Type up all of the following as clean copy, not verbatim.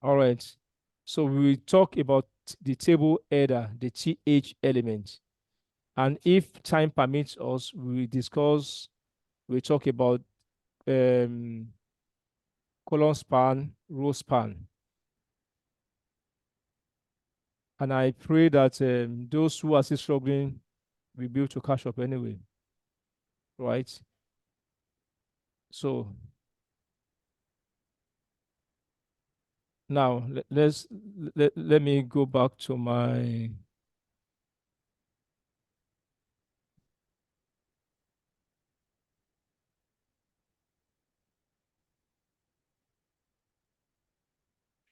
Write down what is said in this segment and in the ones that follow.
All right. So we will talk about the table header, the TH element. And if time permits us, we talk about um, column span, row span. And I pray that those who are still struggling will be able to catch up anyway, right? So now let me go back to my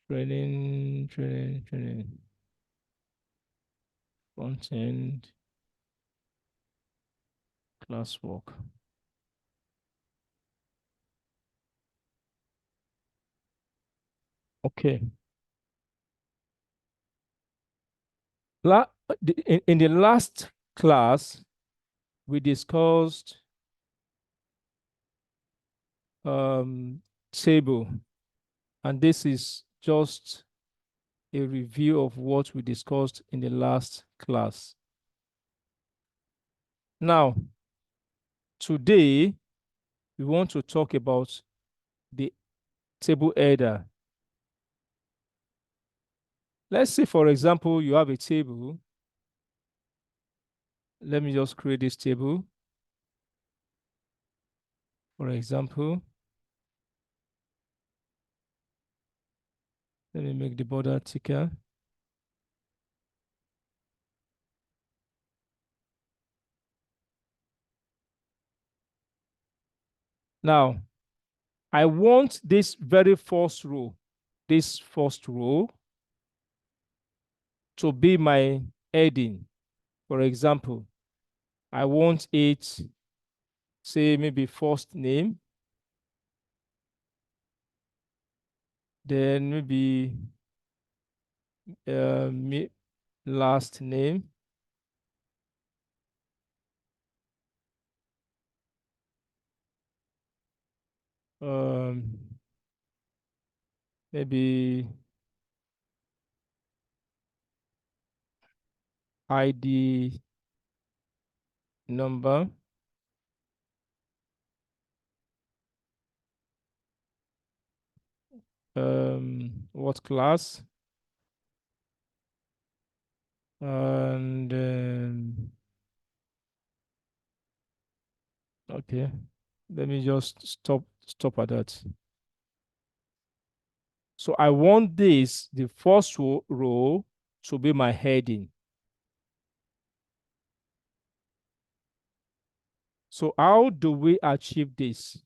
training, front end classwork. Okay. La in the last class, we discussed table, and this is just a review of what we discussed in the last class. Now, today, we want to talk about the table header. Let's say, for example, you have a table. Let me just create this table. For example, let me make the border thicker. Now, I want this very first row, to be my heading. For example, I want it, say maybe first name, then maybe last name, um, maybe ID number, what class, and okay, let me just stop at that. So I want this, the first row, to be my heading. So how do we achieve this?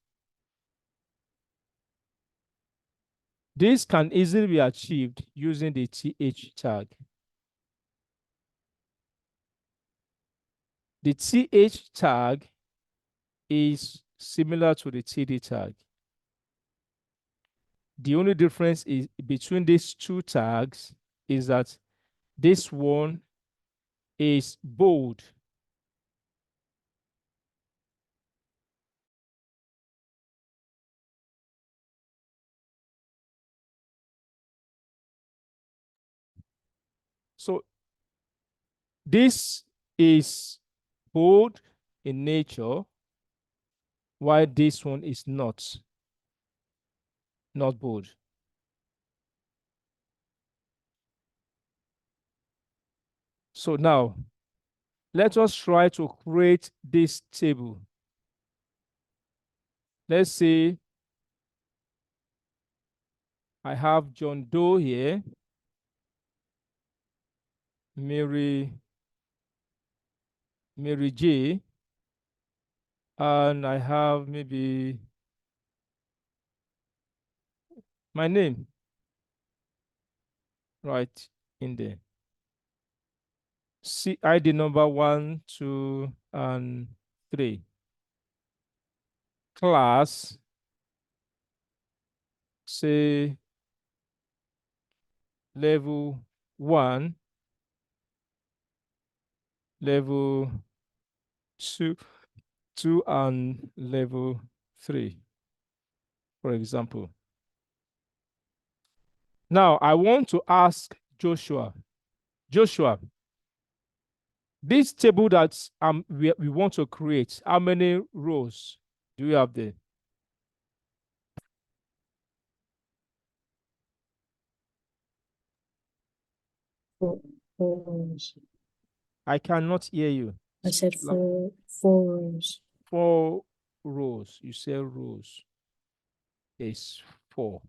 This can easily be achieved using the TH tag. The TH tag is similar to the TD tag. The only difference is between these two tags is that this one is bold. So this is bold in nature, while this one is not bold. So now let us try to create this table. Let's say I have John Doe here, Mary J, and I have maybe my name right in there. See ID number 1, 2, and 3. Class, say level 1, level 2, 2 and level 3, for example. Now, I want to ask Joshua. Joshua, this table that we want to create, how many rows do we have there? Four, four rows. I cannot hear you. I said Like four rows. 4 rows. You say rows. It's 4.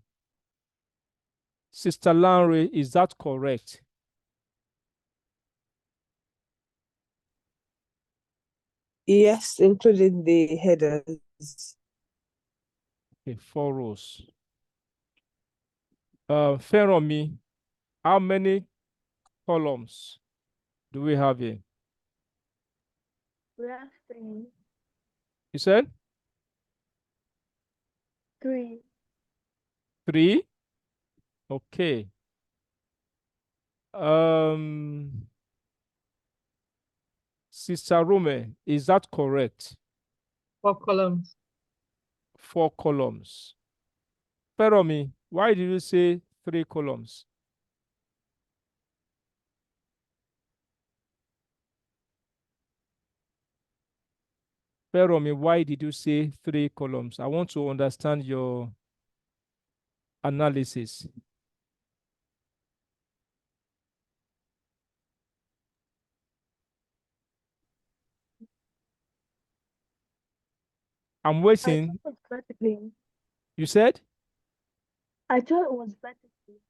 Sister Lanre, is that correct? Yes, including the headers. Okay, 4 rows. Feromi, how many columns do we have here? We have three. You said Three. 3? Okay. Um, Sister Rome, is that correct? 4 columns. 4 columns. Feromi, why did you say 3 columns? Feromi, why did you say 3 columns? I want to understand your analysis. I'm I waiting. thought it was vertically. You said? I thought it was vertically.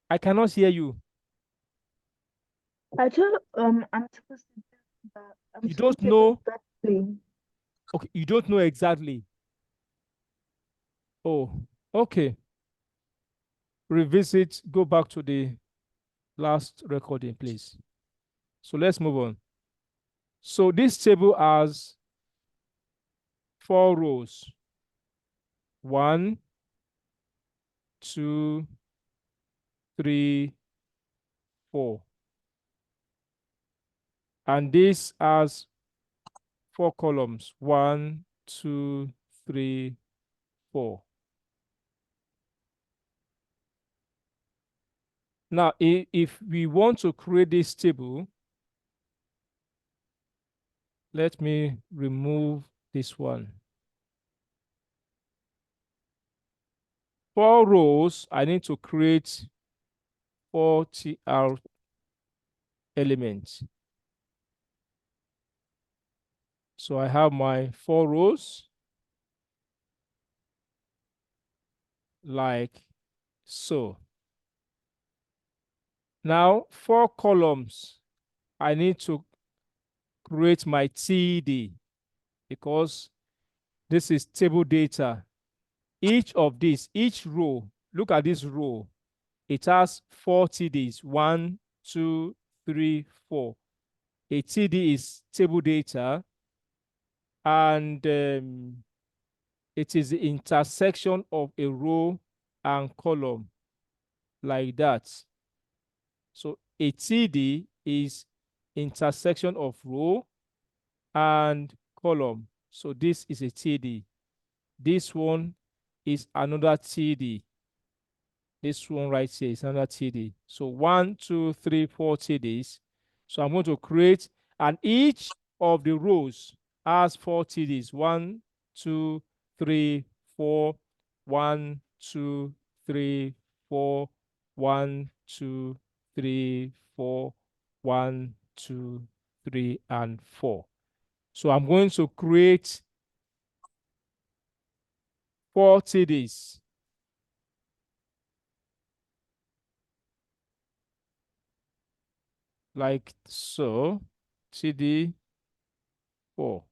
I cannot hear you. I thought I'm supposed to do that. I'm You don't supposed to do know. it vertically. Okay, you don't know exactly. Oh, okay. Revisit, go back to the last recording, please. So let's move on. So this table has 4 rows. 1, 2, 3, 4. And this has 4 columns. 1, 2, 3, 4. Now, if we want to create this table, let me remove this one. 4 rows, I need to create 4 TR elements. So I have my 4 rows like so. Now, 4 columns, I need to create my TD because this is table data. Each of these, each row, look at this row, it has 4 TDs. 1, 2, 3, 4. A TD is table data, and it is the intersection of a row and column like that. So a TD is intersection of row and column. So this is a TD. This one is another TD. This one right here is another TD. So 1, 2, 3, 4 TDs. So I'm going to create, and each of the rows has 4 TDs. 1, 2, 3, 4. 1, 2, 3, 4. 1, 2, 3, 4. 1, 2, 3, and 4. So I'm going to create 4 TDs. Like so. TD 4.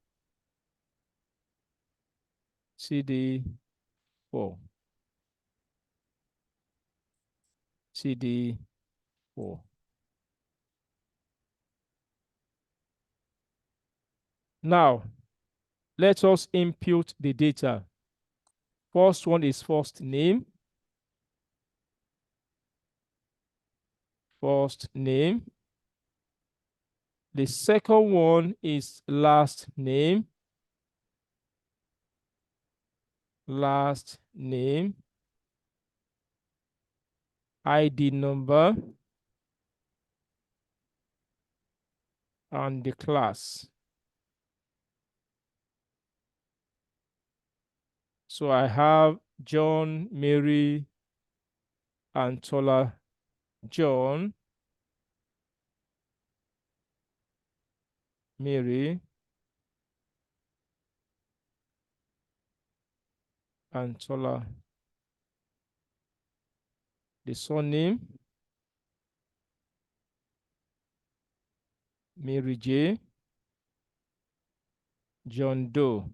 TD 4. TD 4. Now, let us input the data. First one is first name. First name. The second one is last name. Last name. ID number, and the class. So I have John, Mary, and Tola. John, Mary, and Tola. The surname, Mary J. John Doe.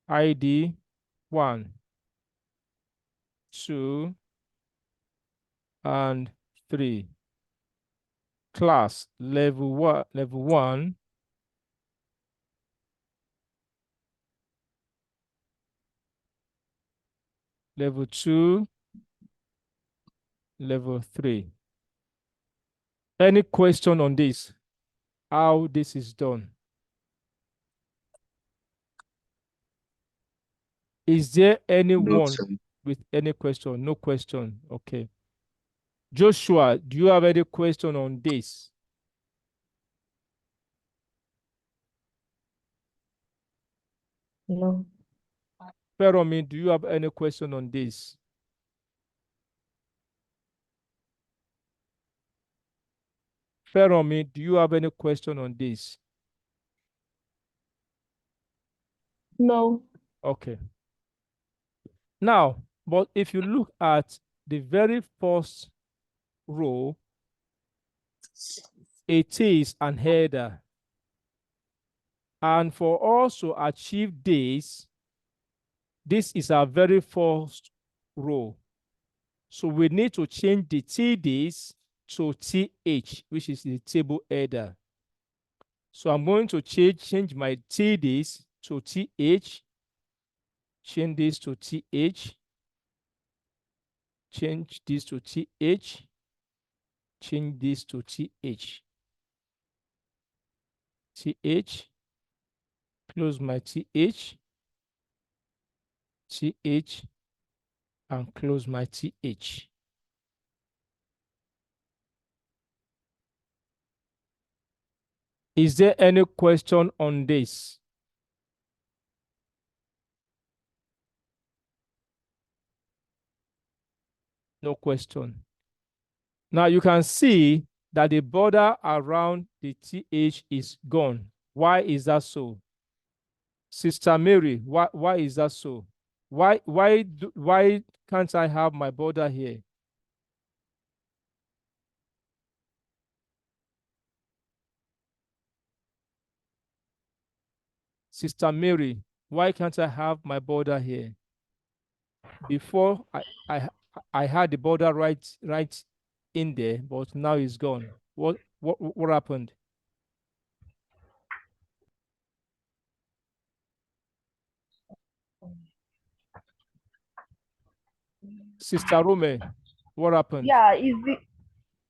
ID 1, 2, and 3. Class level 1, level 2, level 3. Any question on this? How this is done? Is there anyone with any question? No question. Okay. Joshua, do you have any question on this? No. Feromi, do you have any question on this? Feromi, do you have any question on this? No. Okay. Now, but if you look at the very first row, it is an header. And for us to achieve this is our very first row. So we need to change the TDs to TH, which is the table header. So I'm going to change my TDs to TH, change this to TH, change this to TH, change this to TH, TH, close my TH, TH, and close my TH. Is there any question on this? No question. Now you can see that the border around the TH is gone. Why is that so? Sister Mary, why is that so? Why can't I have my border here? Sister Mary, why can't I have my border here? Before I had the border right in there, but now it's gone. What happened? Sister Rome, what happened? Yeah, is the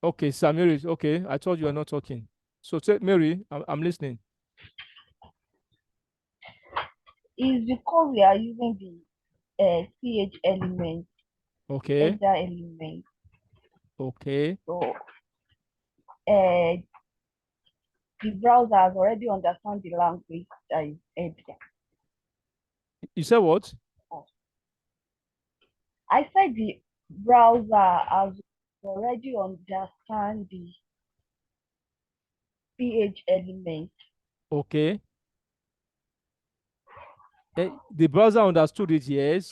Okay, Sister Mary, okay. I told you are not talking. So Mary, I'm listening. is because we are using the ch element, Okay, header element. okay. So the browser has already understand the language that is header. You said what? I said the browser has already understand the ch element. Okay. The browser understood it, yes.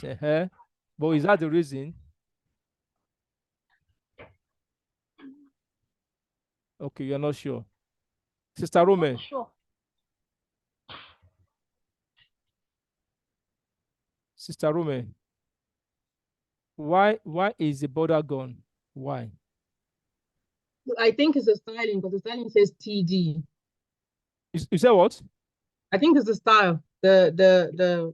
But is that the reason? Okay, you're not sure. Sister Rome, Sure. Sister Rome, why is the border gone? Why? I think it's a styling because the styling says TD. You said what? I think it's the style. The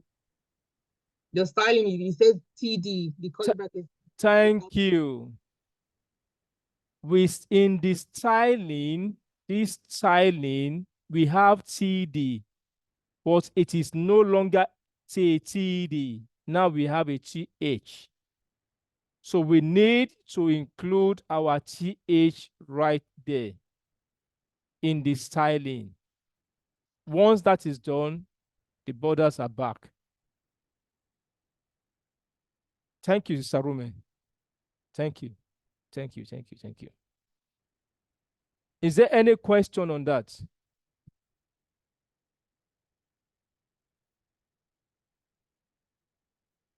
styling it says TD. The color bracket. Thank you. Within this styling, we have TD, but it is no longer TTD. Now we have a TH. So we need to include our TH right there in the styling. Once that is done, the borders are back. Thank you, Sarume. Thank you. Thank you. Thank you. Thank you. Is there any question on that?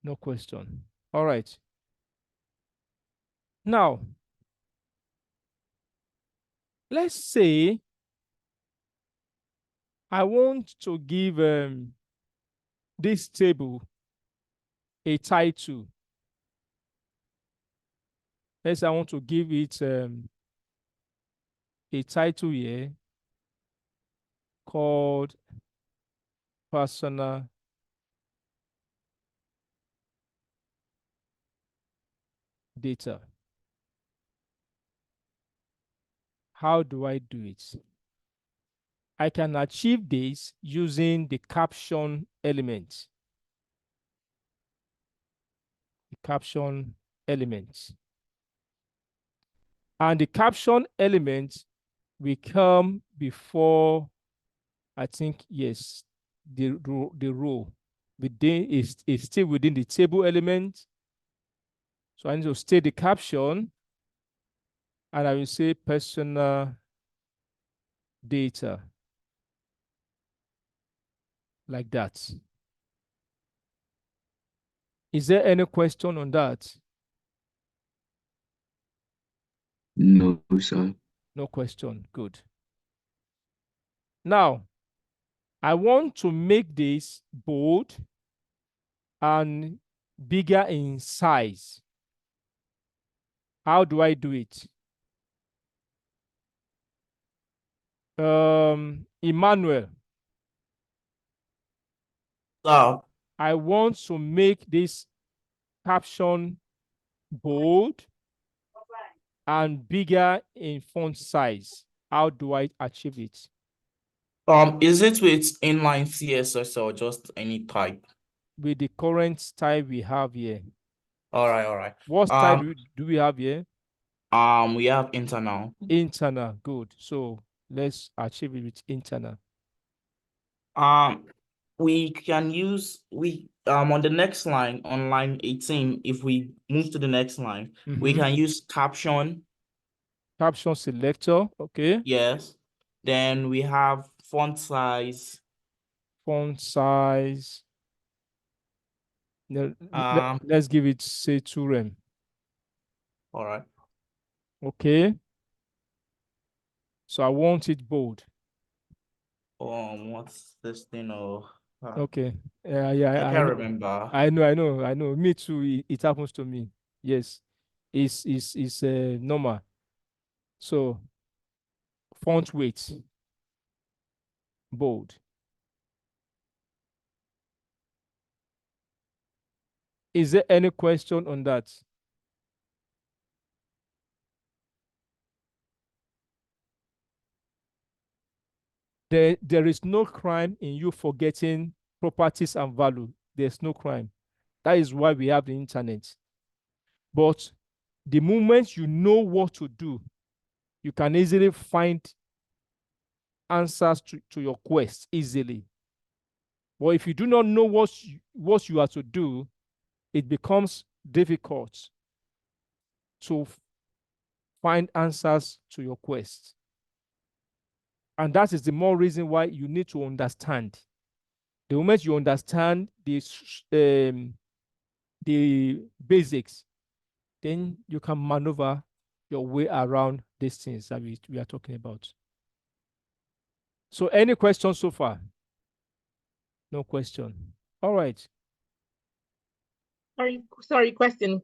No question. All right. Now, let's say I want to give this table a title. Let's say I want to give it a title here called personal data. How do I do it? I can achieve this using the caption element. The caption element. And the caption element will come before, I think, yes, the row within is still within the table element. So I need to state the caption, and I will say personal data, like that. Is there any question on that? No, sir. No question. Good. Now, I want to make this bold and bigger in size. How do I do it? Emmanuel, I want to make this caption bold and bigger in font size. How do I achieve it? Is it with inline CSS or just any type? With the current style we have here. All right. What style do we have here? We have internal. Internal, good. So let's achieve it with internal. We can use on the next line, on line 18, if we move to the next line, we can use caption. Caption selector, okay. Yes. Then we have font size. Font size. Let's give it, say, 2 rem. All right. Okay. So I want it bold. What's this thing? Okay. I I can't know. remember. I know. Me too. It happens to me. Yes. It's normal. So font weight, bold. Is there any question on that? There is no crime in you forgetting properties and value. There's no crime. That is why we have the internet. But the moment you know what to do, you can easily find answers to your quest easily. But if you do not know what you are to do, it becomes difficult to find answers to your quest. And that is the more reason why you need to understand. The moment you understand the basics, then you can maneuver your way around these things that we are talking about. So any questions so far? No question. All right. Sorry, question.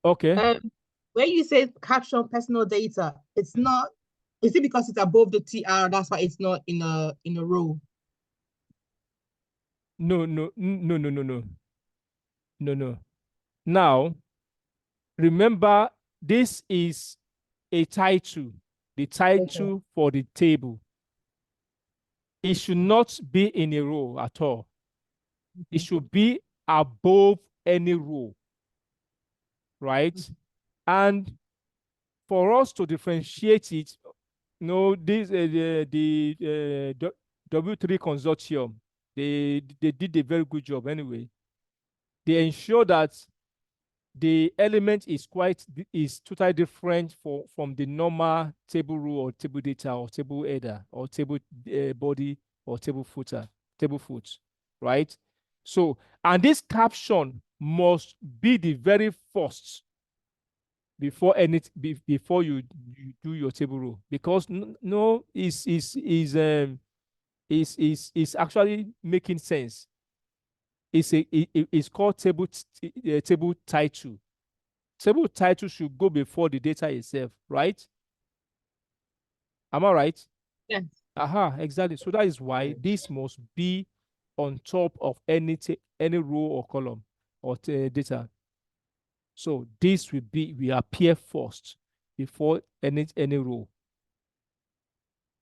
Okay. Where you say caption personal data, it's not, is it because it's above the TR, that's why it's not in a row? No. Now, remember, this is a title, the title for the table. It should not be in a row at all. It should be above any row, right? And for us to differentiate it, this the W3 consortium, they did a very good job anyway. They ensure that the element is totally different from the normal table row or table data or table header or table body or table foot, right? So, and this caption must be the very first before before you do your table row, because no is actually making sense. It's called table title. Table title should go before the data itself, right? Am I right? Yes. Aha, exactly. So that is why this must be on top of any row or column or data. So this will appear first before any row.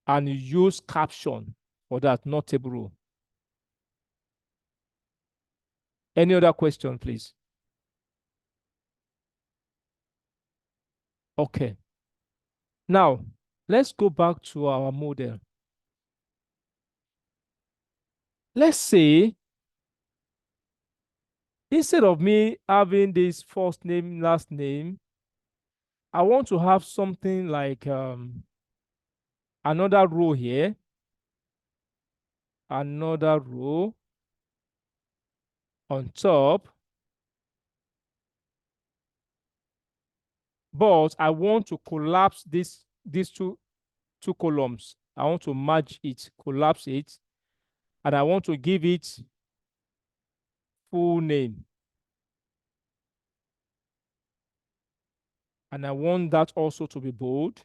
And you use caption for that, not table row. Any other question, please? Okay. Now, let's go back to our model. Let's say, instead of me having this first name, last name, I want to have something like another row here, another row on top, but I want to collapse these two columns. I want to merge it, collapse it, and I want to give it full name. And I want that also to be bold.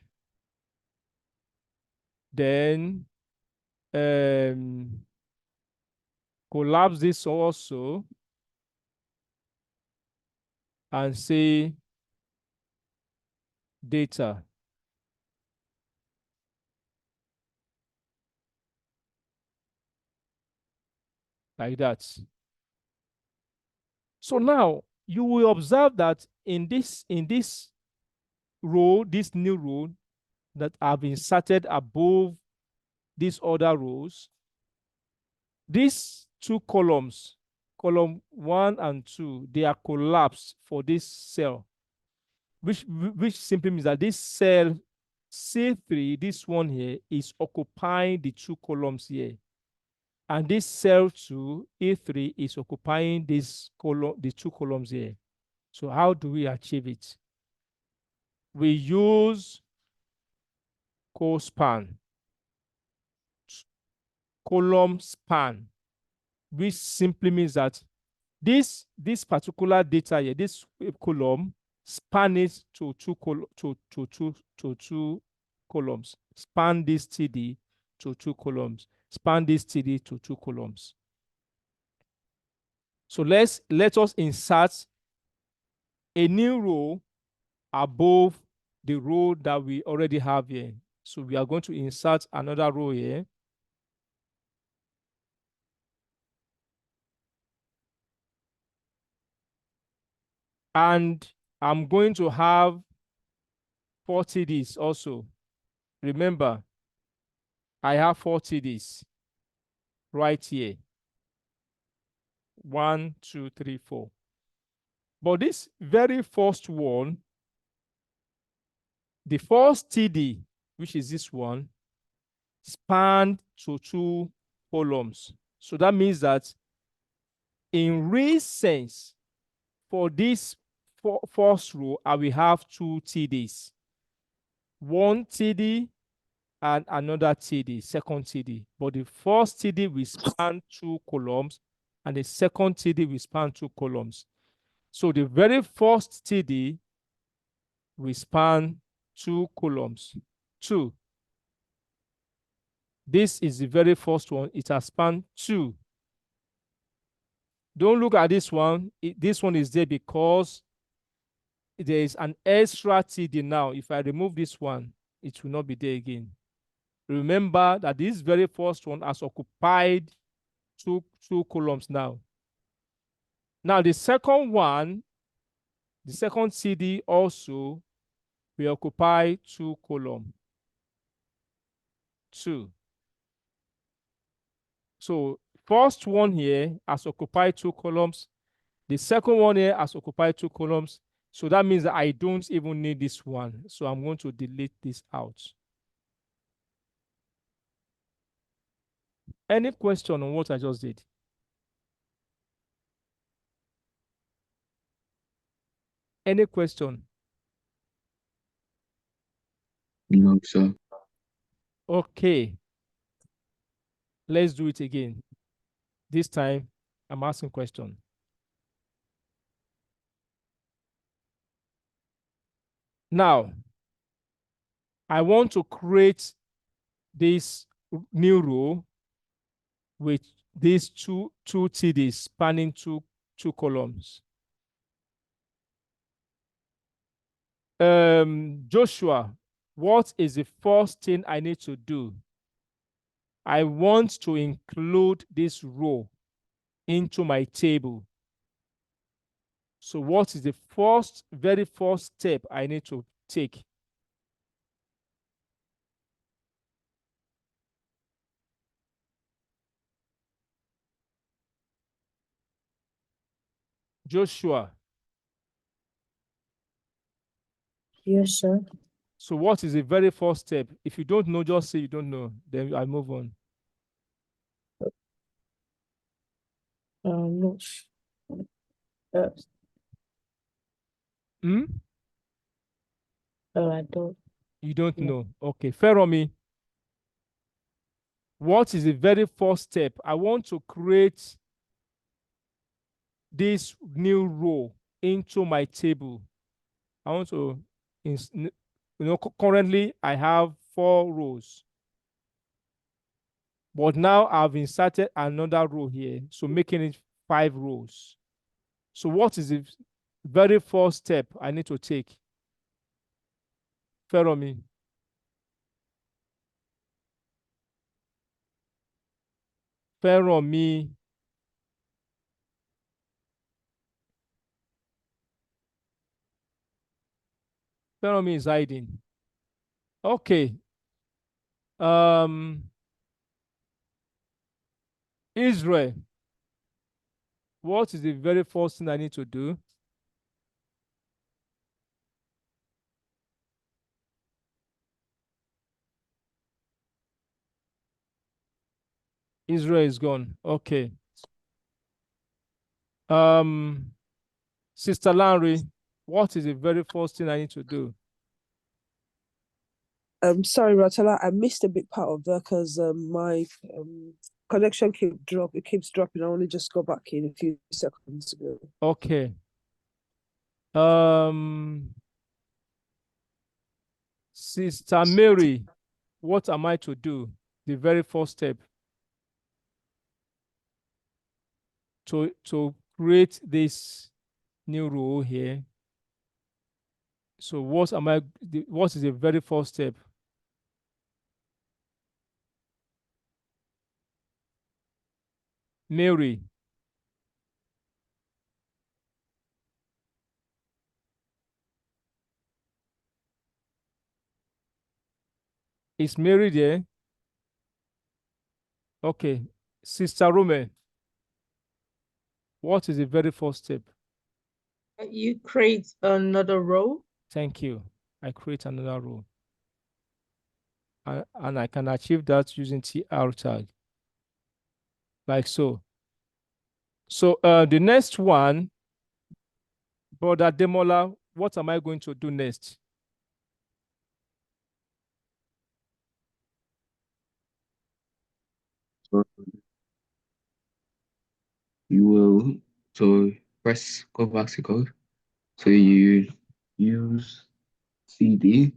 Then collapse this also and say data. Like that. So now you will observe that in this row, this new row that I've inserted above these other rows, these two columns, column 1 and 2, they are collapsed for this cell, which simply means that this cell C3, this one here, is occupying the two columns here. And this cell 2, A3, is occupying the two columns here. So how do we achieve it? We use COLSPAN, column span, which simply means that this particular data here, this column, span it to two columns. Span this TD to two columns. Span this TD to two columns. So let us insert a new row above the row that we already have here. So we are going to insert another row here. And I'm going to have 4 TDs also. Remember, I have 4 TDs right here. 1, 2, 3, 4. But this very first one, the first TD, which is this one, spanned to 2 columns. So that means that in real sense, for this first row, I will have 2 TDs. 1 TD and another TD, second TD. But the first TD will span 2 columns and the second TD will span 2 columns. So the very first TD will span 2 columns. 2. This is the very first one. It has spanned 2. Don't look at this one. This one is there because there is an extra TD now. If I remove this one, it will not be there again. Remember that this very first one has occupied two columns now. Now, the second one, the second CD also will occupy 2 columns. 2. So first one here has occupied 2 columns. The second one here has occupied 2 columns. So that means that I don't even need this one. So I'm going to delete this out. Any question on what I just did? Any question? No, sir. Okay. Let's do it again. This time, I'm asking question. Now, I want to create this new row with these two TDs spanning two columns. Joshua, what is the first thing I need to do? I want to include this row into my table. So what is the very first step I need to take? Joshua. Yes, sir. So what is the very first step? If you don't know, just say you don't know. Then I move on. Not. Uh, Hmm? I don't. You don't No. know. Okay, Feromi. What is the very first step? I want to create this new row into my table. I want to, currently I have 4 rows. But now I've inserted another row here, so making it 5 rows. So what is the very first step I need to take? Feromi. Feromi. Feromi is hiding. Okay. Israel. What is the very first thing I need to do? Israel is gone. Okay. Sister Larry, what is the very first thing I need to do? Sorry, Rotella, I missed a big part of that because my connection keeps dropping. I only just got back in a few seconds ago. Okay. Sister Mary, what am I to do? The very first step to create this new row here. So what is the very first step? Mary. Is Mary there? Okay. Sister Rome, what is the very first step? You create another row. Thank you. I create another row. And I can achieve that using TR tag. Like so. So the next one, Brother Demola, what am I going to do next? So you will press go back to code. So you use CD.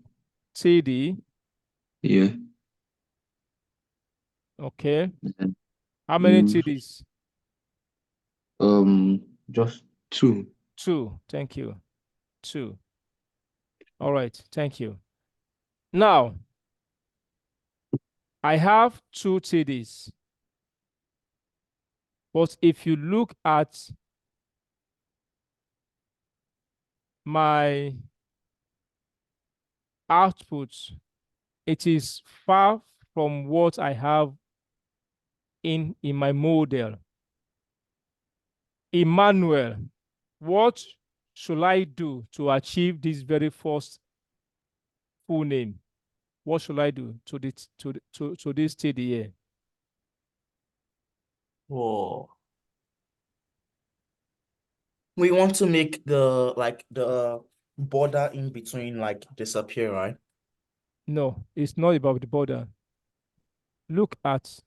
TD. Yeah. Okay. And How many use TDs? just 2. 2. Thank you. 2. All right. Thank you. Now, I have 2 TDs. But if you look at my output, it is far from what I have in my model. Emmanuel, what should I do to achieve this very first full name? What should I do to this to this TD here? Whoa. We want to make the the border in between disappear, right? No, it's not about the border. Look at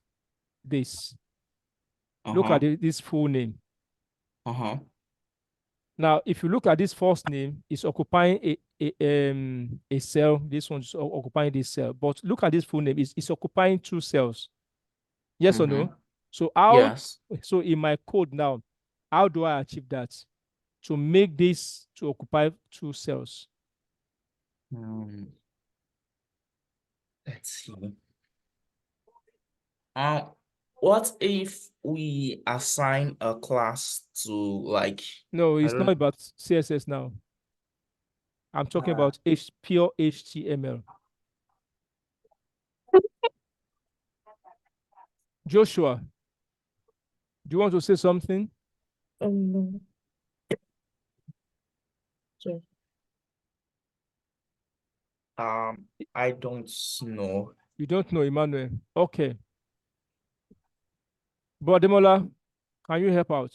this. Look at this full name. Now, if you look at this first name, it's occupying a cell. This one's occupying this cell. But look at this full name. It's occupying 2 cells. Yes or no? So Yes. so in my code now, how do I achieve that? To make this to occupy 2 cells. Let's see. What if we assign a class to No, I it's not don't about CSS now. I'm talking about pure HTML. Joshua, do you want to say something? No. I don't know. You don't know, Emmanuel. Okay. But Demola, can you help out?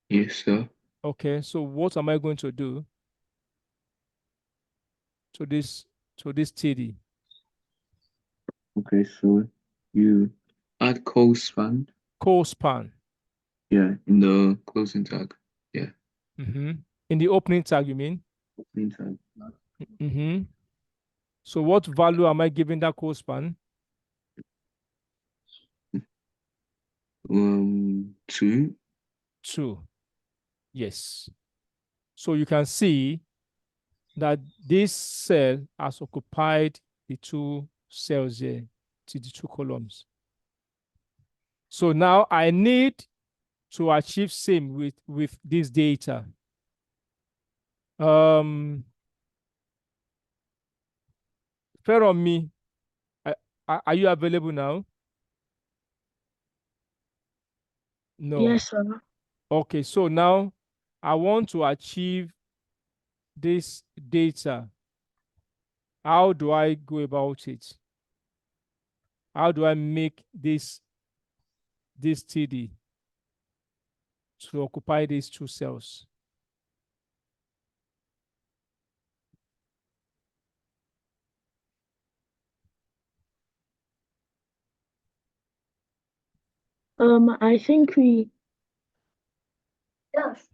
Yes, sir. Okay, so what am I going to do to this TD? Okay, so you add COLSPAN, COLSPAN. yeah, in the closing tag. Yeah, In the opening tag, you mean? opening tag. So what value am I giving that COLSPAN? 2. 2. Yes. So you can see that this cell has occupied the 2 cells here, to the 2 columns. So now I need to achieve same with this data. Feromi, are you available now? No. Yes, sir. Okay, so now I want to achieve this data. How do I go about it? How do I make this TD to occupy these 2 cells? I think we. Yes.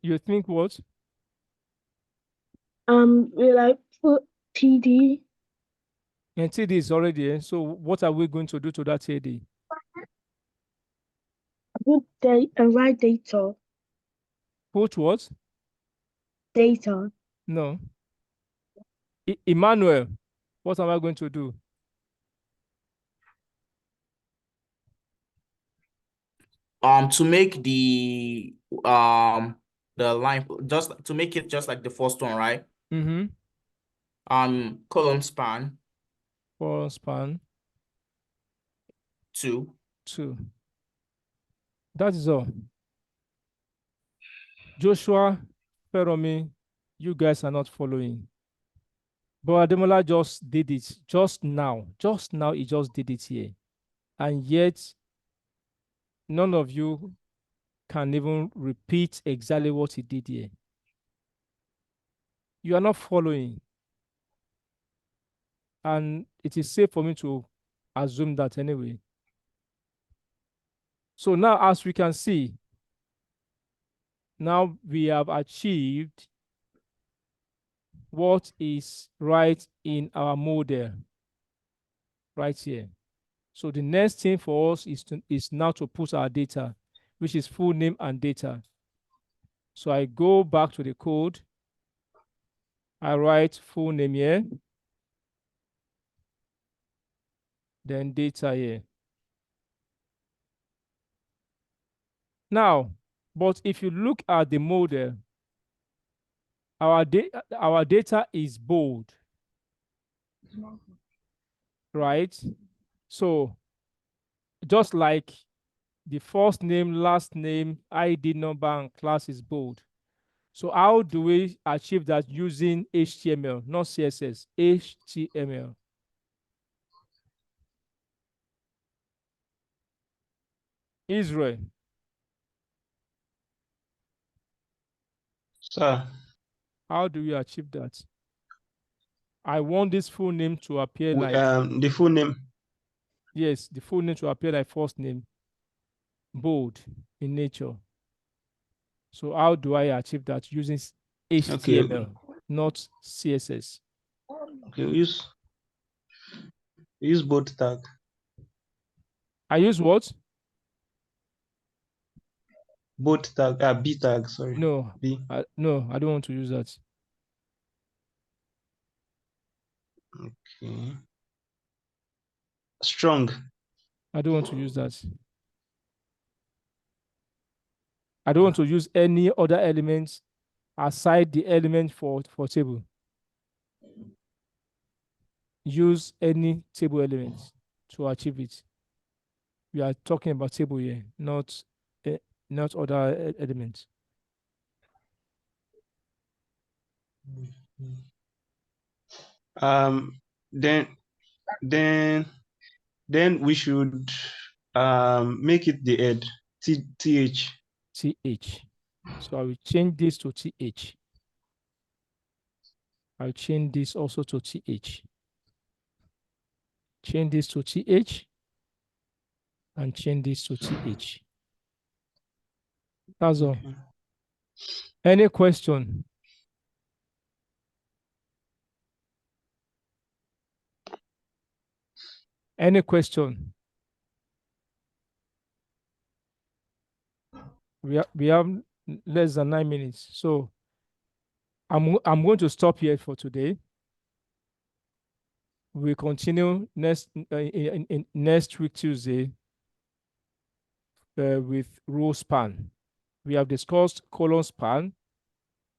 You think what? We put TD. And TD is already here. So what are we going to do to that TD? Put write data. Put what? Data. No. Emmanuel, what am I going to do? To make the line, just to make it just like the first one, right? Column span Column span 2. 2. That is all. Joshua, Feromi, you guys are not following. But Ademola just did it just now. Just now, he just did it here. And yet, none of you can even repeat exactly what he did here. You are not following. And it is safe for me to assume that anyway. So now, as we can see, now we have achieved what is right in our model right here. So the next thing for us is now to put our data, which is full name and data. So I go back to the code. I write full name here. Then data here. Now, but if you look at the model, our data is bold, right? So just like the first name, last name, ID number, and class is bold. So how do we achieve that using HTML, not CSS, HTML? Israel, Sir, how do we achieve that? I want this full name to appear like, the full name. yes, the full name to appear like first name, bold in nature. So how do I achieve that using HTML, not CSS? Okay, use bold tag. I use what? Bold tag, B tag, sorry. No, B. no, I don't want to use that. Okay. Strong. I don't want to use that. I don't want to use any other elements aside the element for table. Use any table elements to achieve it. We are talking about table here, not other elements. Then we should make it the head. TH. TH. So I will change this to TH. I'll change this also to TH. Change this to TH. And change this to TH. That's all. Any question? Any question? We have less than 9 minutes. So I'm going to stop here for today. We continue next in next week Tuesday with ROWSPAN. We have discussed COLSPAN.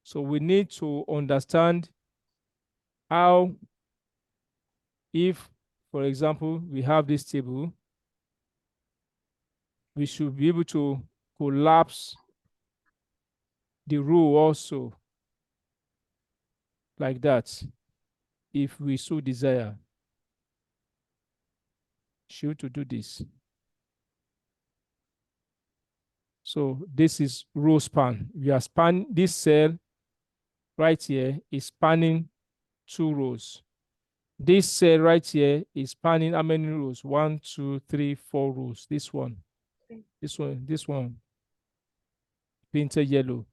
So we need to understand how, if, for example, we have this table, we should be able to collapse the row also like that if we so desire. Should to do this. So this is row span. We are spanning this cell right here is spanning 2 rows. This cell right here is spanning how many rows? 1, 2, 3, 4 rows. This one, painted yellow.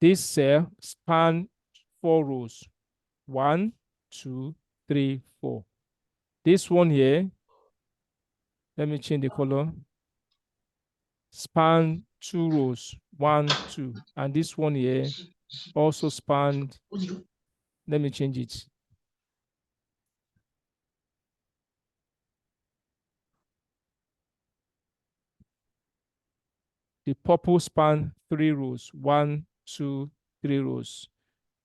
This cell span 4 rows. 1, 2, 3, 4. This one here, let me change the color. Span 2 rows. 1, 2. And this one here also spanned. Let me change it. The purple span 3 rows. 1, 2, 3 rows.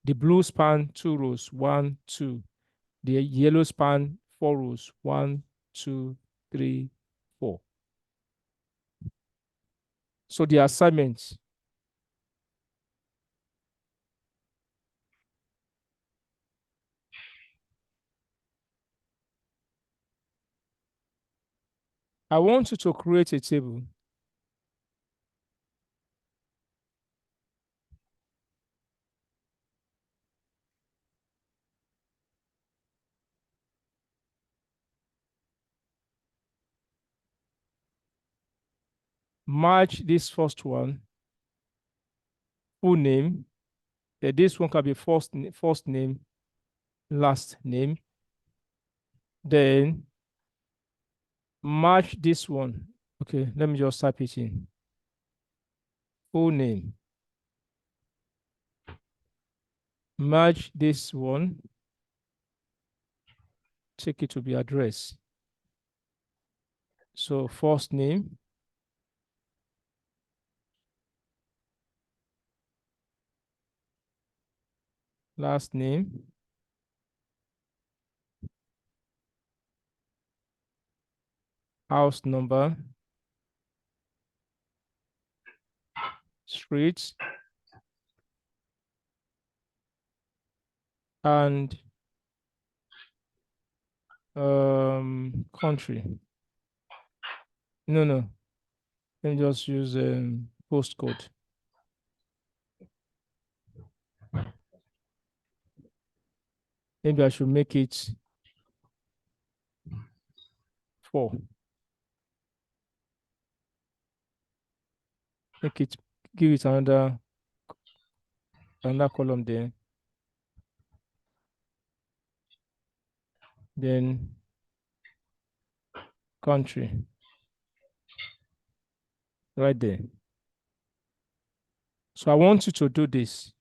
The blue span 2 rows. 1, 2. The yellow span 4 rows. 1, 2, 3, 4. So the assignment. I want you to create a table. Match this first one, full name. This one can be first name, last name. Then match this one. Okay, let me just type it in. Full name. merge this one, take it to be address. So first name, last name, house number, street, and country. No. Let me just use postcode. Maybe I should make it 4. Make it, give it another column there. Then country. Right there. So I want you to do this.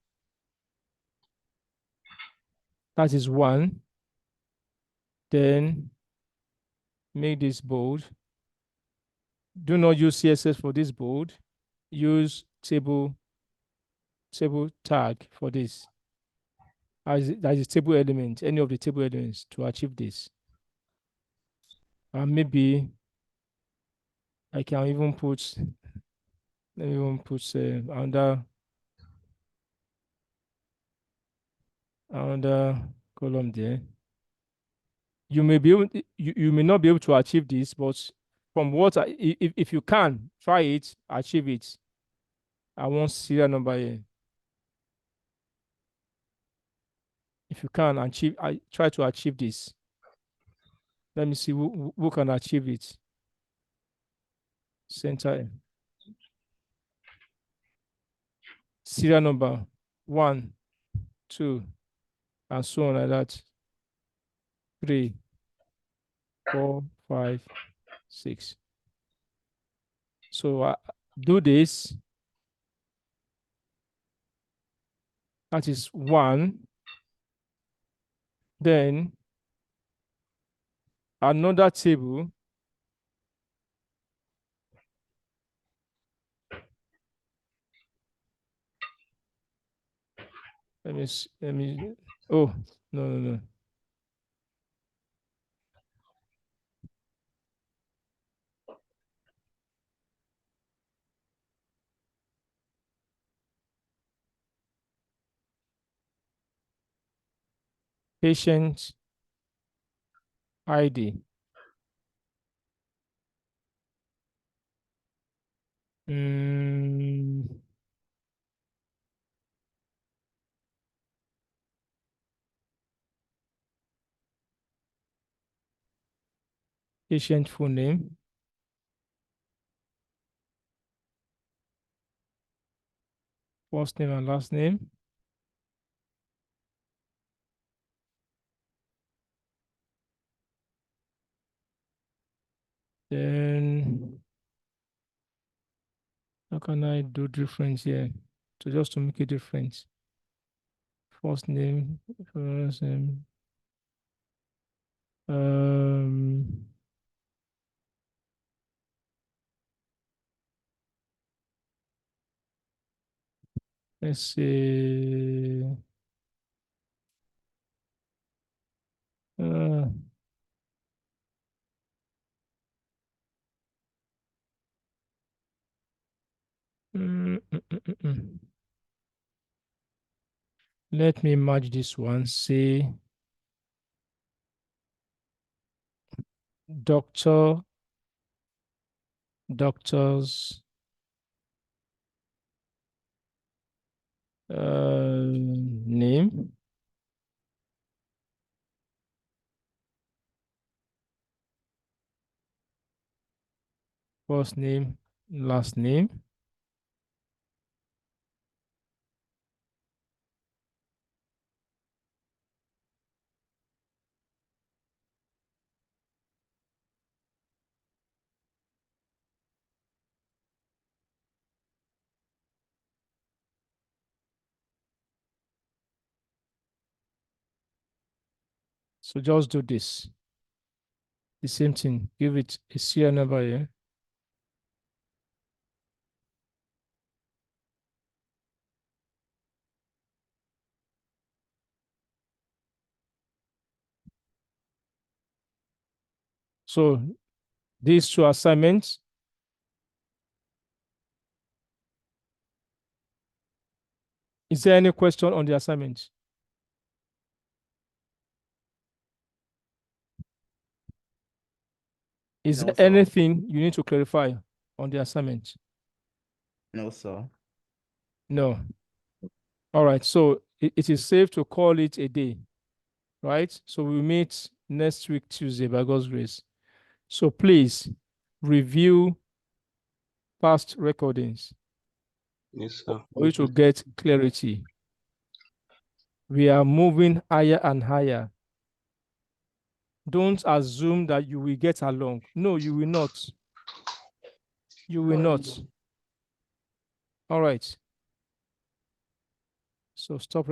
That is 1. Then make this bold. Do not use CSS for this bold. Use table tag for this. That is table element, any of the table elements to achieve this. And maybe I can even put, let me even put another column there. You may be able, you may not be able to achieve this, but from what if you can try it, achieve it. I want serial number here. If you can achieve, I try to achieve this. Let me see who can achieve it. Center serial number 1, 2, and so on like that. 3, 4, 5, 6. So do this. That is 1. Then another table. Let me, oh, no. Patient ID. Patient full name. First name and last name. Then how can I do difference here? So just to make a difference. First name, first name. Let's see. Let me merge this one. Say doctor's name. First name, last name. So just do this. The same thing. Give it a serial number here. So these two assignments. Is there any question on the assignment? Is No, there sir. anything you need to clarify on the assignment? No, sir. No. All right. So it is safe to call it a day, right? So we meet next week, Tuesday, by God's grace. So please review past recordings Yes, sir. for you to get clarity. We are moving higher and higher. Don't assume that you will get along. No, you will not. You will not. All right. So stop.